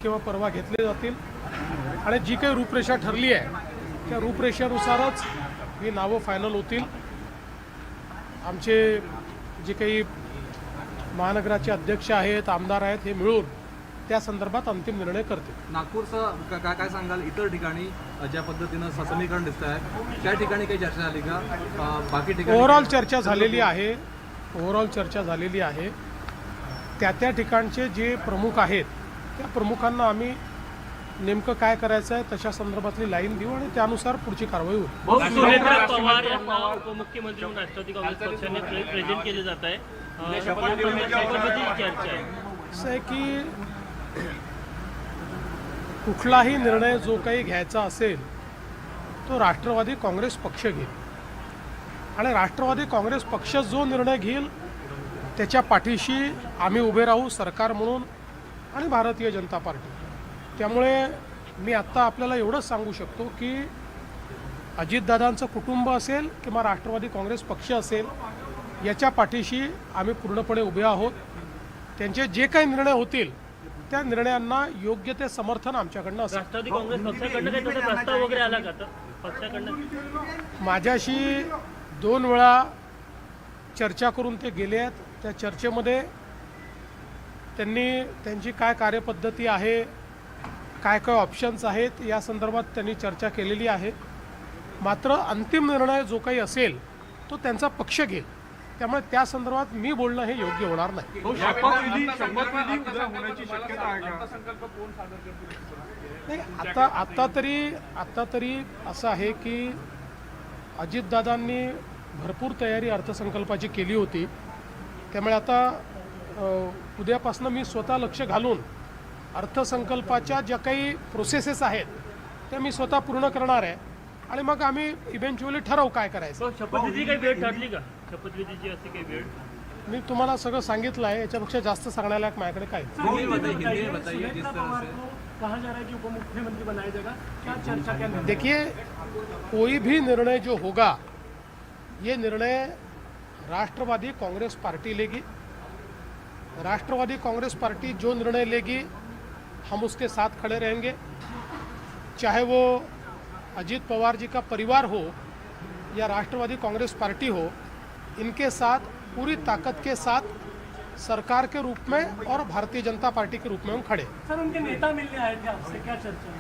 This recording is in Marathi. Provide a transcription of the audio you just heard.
किंवा परवा घेतले जातील आणि जी काही रूपरेषा ठरली आहे त्या रूपरेषेनुसारच ही नावं फायनल होतील। आमचे जे काही महानगराचे अध्यक्ष आहेत, आमदार आहेत, हे मिळून त्या संदर्भात अंतिम निर्णय करतील। नागपूरचं काय सांगाल? इतर ठिकाणी ज्या पद्धतीनं समीकरण दिसत आहे त्या ठिकाणी काही चर्चा झाली का? बाकी ठिकाणी ओव्हरऑल चर्चा झालेली आहे। त्या ठिकाणचे जे प्रमुख आहेत त्या प्रमुखांना आम्ही नेमकं काय करायचं आहे तशा संदर्भातली लाईन देऊ आणि त्यानुसार पुढची कारवाई होईल। सुनेत्रा पवार यांना उपमुख्यमंत्री म्हणून राष्ट्रवादी काँग्रेस पक्षाने प्रेझेंट केले जात आहे। चर्चा आहे असं आहे की कुठलाही निर्णय जो काही घ्यायचा असेल तो राष्ट्रवादी काँग्रेस पक्ष घेईल आणि राष्ट्रवादी काँग्रेस पक्ष जो निर्णय घेईल त्याच्या पाठीशी आम्ही उभे राहू, सरकार म्हणून आणि भारतीय जनता पार्टी। त्यामुळे मी आत्ता आपल्याला एवढंच सांगू शकतो की अजितदादांचं कुटुंब असेल किंवा राष्ट्रवादी काँग्रेस पक्ष असेल याच्या पाठीशी आम्ही पूर्णपणे उभे आहोत। त्यांचे जे काही निर्णय होतील त्या निर्णयांना योग्य ते समर्थन आमच्याकडनं असेल। राष्ट्रवादी काँग्रेस पक्षाकडनं काही तसा प्रस्ताव वगैरे आला का? पक्षाकडनं माझ्याशी 2 वेळा चर्चा करून ते गेले आहेत। त्या चर्चेमध्ये त्यांनी त्यांची काय कार्यपद्धती आहे, काय काय ऑप्शन्स आहेत या संदर्भात त्यांनी चर्चा केलेली आहे। मात्र अंतिम निर्णय जो काही असेल तो त्यांचा पक्ष घेईल, त्यामुळे त्या संदर्भात मी बोलणं हे योग्य होणार नाही। आता तरी असं आहे की अजितदादांनी भरपूर तयारी अर्थसंकल्पाची केली होती। त्यामुळे आता उद्यापासून मी स्वतः लक्ष घालून अर्थसंकल्पाच्या ज्या काही प्रोसेसेस आहेत त्या मी स्वतः पूर्ण करणार आहे आणि मग आम्ही इव्हेंच्युअली ठरवू काय करायचं। शपथविधीची काही वेळ ठरली का? शपथविधीची अशी काही वेळ? मी तुम्हाला सगळं सांगितलं आहे, याच्यापेक्षा जास्त सांगण्याला माझ्याकडे काय। देखिए, कोई भी निर्णय जो होगा ये निर्णय राष्ट्रवादी कांग्रेस पार्टी लेगी। राष्ट्रवादी कांग्रेस पार्टी जो निर्णय लेगी हम उसके साथ खड़े रहेंगे, चाहे वो अजीत पवार जी का परिवार हो या राष्ट्रवादी कांग्रेस पार्टी हो। इनके साथ पूरी ताकत के साथ सरकार के रूप में और भारतीय जनता पार्टी के रूप में हम खड़े। सर, उनके नेता मिलने आए थे आपसे, क्या चर्चा?